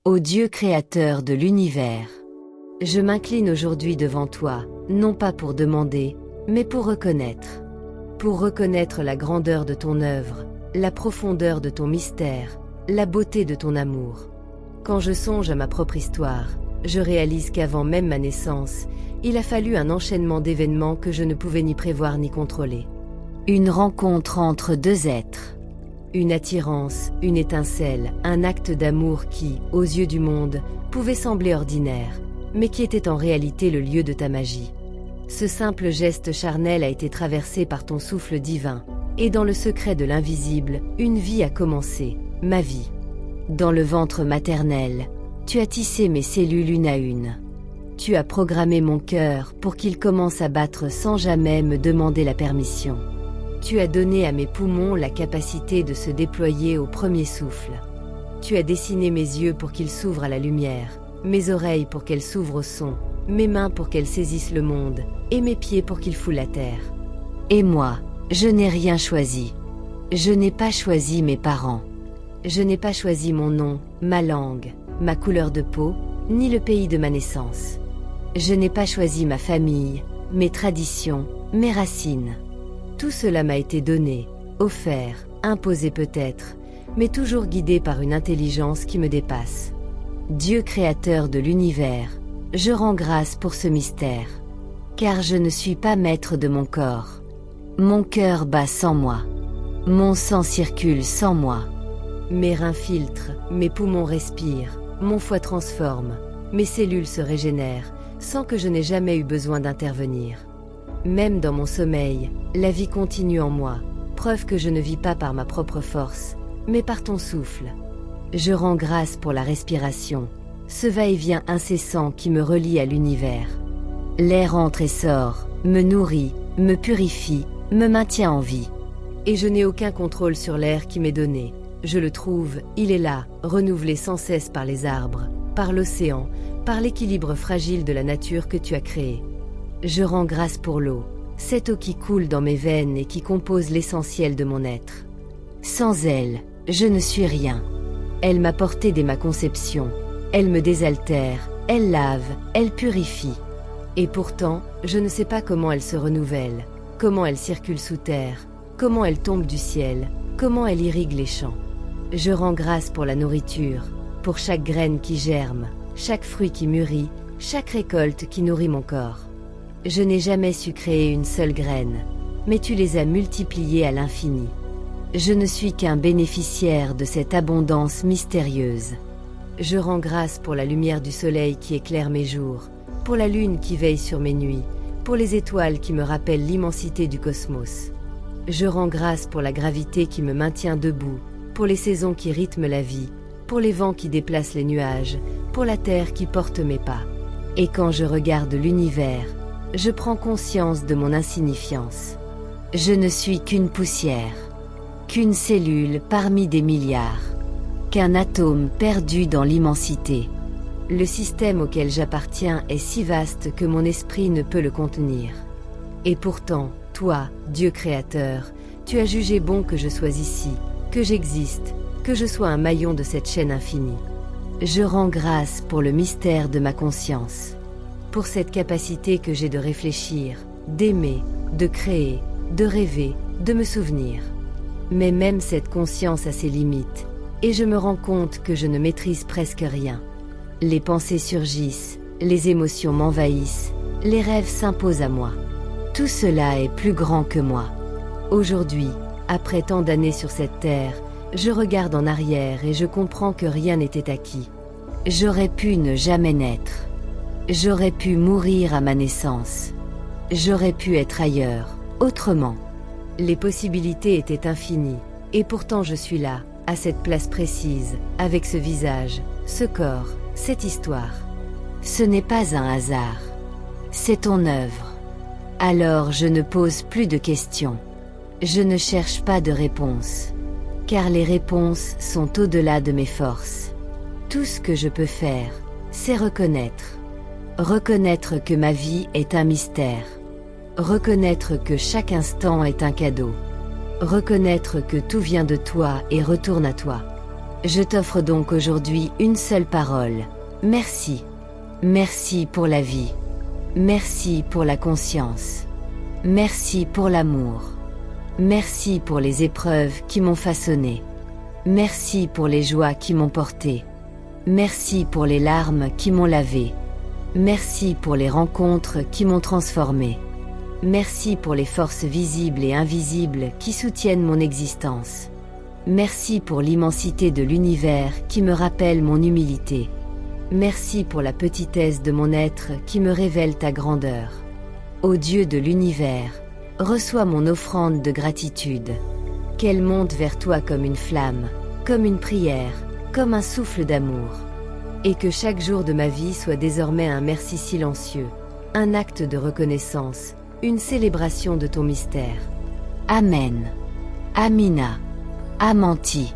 Ô Dieu créateur de l'univers, je m'incline aujourd'hui devant toi, non pas pour demander, mais pour reconnaître. Pour reconnaître la grandeur de ton œuvre, la profondeur de ton mystère, la beauté de ton amour. Quand je songe à ma propre histoire, je réalise qu'avant même ma naissance, il a fallu un enchaînement d'événements que je ne pouvais ni prévoir ni contrôler. Une rencontre entre deux êtres. Une attirance, une étincelle, un acte d'amour qui, aux yeux du monde, pouvait sembler ordinaire, mais qui était en réalité le lieu de ta magie. Ce simple geste charnel a été traversé par ton souffle divin, et dans le secret de l'invisible, une vie a commencé, ma vie. Dans le ventre maternel, tu as tissé mes cellules une à une. Tu as programmé mon cœur pour qu'il commence à battre sans jamais me demander la permission. Tu as donné à mes poumons la capacité de se déployer au premier souffle. Tu as dessiné mes yeux pour qu'ils s'ouvrent à la lumière, mes oreilles pour qu'elles s'ouvrent au son, mes mains pour qu'elles saisissent le monde, et mes pieds pour qu'ils foulent la terre. Et moi, je n'ai rien choisi. Je n'ai pas choisi mes parents. Je n'ai pas choisi mon nom, ma langue, ma couleur de peau, ni le pays de ma naissance. Je n'ai pas choisi ma famille, mes traditions, mes racines. Tout cela m'a été donné, offert, imposé peut-être, mais toujours guidé par une intelligence qui me dépasse. Dieu créateur de l'univers, je rends grâce pour ce mystère. Car je ne suis pas maître de mon corps. Mon cœur bat sans moi. Mon sang circule sans moi. Mes reins filtrent, mes poumons respirent, mon foie transforme, mes cellules se régénèrent, sans que je n'ai jamais eu besoin d'intervenir. Même dans mon sommeil, la vie continue en moi, preuve que je ne vis pas par ma propre force, mais par ton souffle. Je rends grâce pour la respiration, ce va-et-vient incessant qui me relie à l'univers. L'air entre et sort, me nourrit, me purifie, me maintient en vie. Et je n'ai aucun contrôle sur l'air qui m'est donné. Je le trouve, il est là, renouvelé sans cesse par les arbres, par l'océan, par l'équilibre fragile de la nature que tu as créée. Je rends grâce pour l'eau, cette eau qui coule dans mes veines et qui compose l'essentiel de mon être. Sans elle, je ne suis rien. Elle m'a porté dès ma conception, elle me désaltère, elle lave, elle purifie. Et pourtant, je ne sais pas comment elle se renouvelle, comment elle circule sous terre, comment elle tombe du ciel, comment elle irrigue les champs. Je rends grâce pour la nourriture, pour chaque graine qui germe, chaque fruit qui mûrit, chaque récolte qui nourrit mon corps. Je n'ai jamais su créer une seule graine, mais tu les as multipliées à l'infini. Je ne suis qu'un bénéficiaire de cette abondance mystérieuse. Je rends grâce pour la lumière du soleil qui éclaire mes jours, pour la lune qui veille sur mes nuits, pour les étoiles qui me rappellent l'immensité du cosmos. Je rends grâce pour la gravité qui me maintient debout, pour les saisons qui rythment la vie, pour les vents qui déplacent les nuages, pour la terre qui porte mes pas. Et quand je regarde l'univers, je prends conscience de mon insignifiance. Je ne suis qu'une poussière, qu'une cellule parmi des milliards, qu'un atome perdu dans l'immensité. Le système auquel j'appartiens est si vaste que mon esprit ne peut le contenir. Et pourtant, toi, Dieu créateur, tu as jugé bon que je sois ici, que j'existe, que je sois un maillon de cette chaîne infinie. Je rends grâce pour le mystère de ma conscience, pour cette capacité que j'ai de réfléchir, d'aimer, de créer, de rêver, de me souvenir. Mais même cette conscience a ses limites, et je me rends compte que je ne maîtrise presque rien. Les pensées surgissent, les émotions m'envahissent, les rêves s'imposent à moi. Tout cela est plus grand que moi. Aujourd'hui, après tant d'années sur cette terre, je regarde en arrière et je comprends que rien n'était acquis. J'aurais pu ne jamais naître. J'aurais pu mourir à ma naissance. J'aurais pu être ailleurs, autrement. Les possibilités étaient infinies, et pourtant je suis là, à cette place précise, avec ce visage, ce corps, cette histoire. Ce n'est pas un hasard. C'est ton œuvre. Alors je ne pose plus de questions. Je ne cherche pas de réponses. Car les réponses sont au-delà de mes forces. Tout ce que je peux faire, c'est reconnaître. Reconnaître que ma vie est un mystère. Reconnaître que chaque instant est un cadeau. Reconnaître que tout vient de toi et retourne à toi. Je t'offre donc aujourd'hui une seule parole. Merci. Merci pour la vie. Merci pour la conscience. Merci pour l'amour. Merci pour les épreuves qui m'ont façonné. Merci pour les joies qui m'ont porté. Merci pour les larmes qui m'ont lavé. Merci pour les rencontres qui m'ont transformé. Merci pour les forces visibles et invisibles qui soutiennent mon existence. Merci pour l'immensité de l'univers qui me rappelle mon humilité. Merci pour la petitesse de mon être qui me révèle ta grandeur. Ô Dieu de l'univers, reçois mon offrande de gratitude. Qu'elle monte vers toi comme une flamme, comme une prière, comme un souffle d'amour. Et que chaque jour de ma vie soit désormais un merci silencieux, un acte de reconnaissance, une célébration de ton mystère. Amen. Amina. Amanti.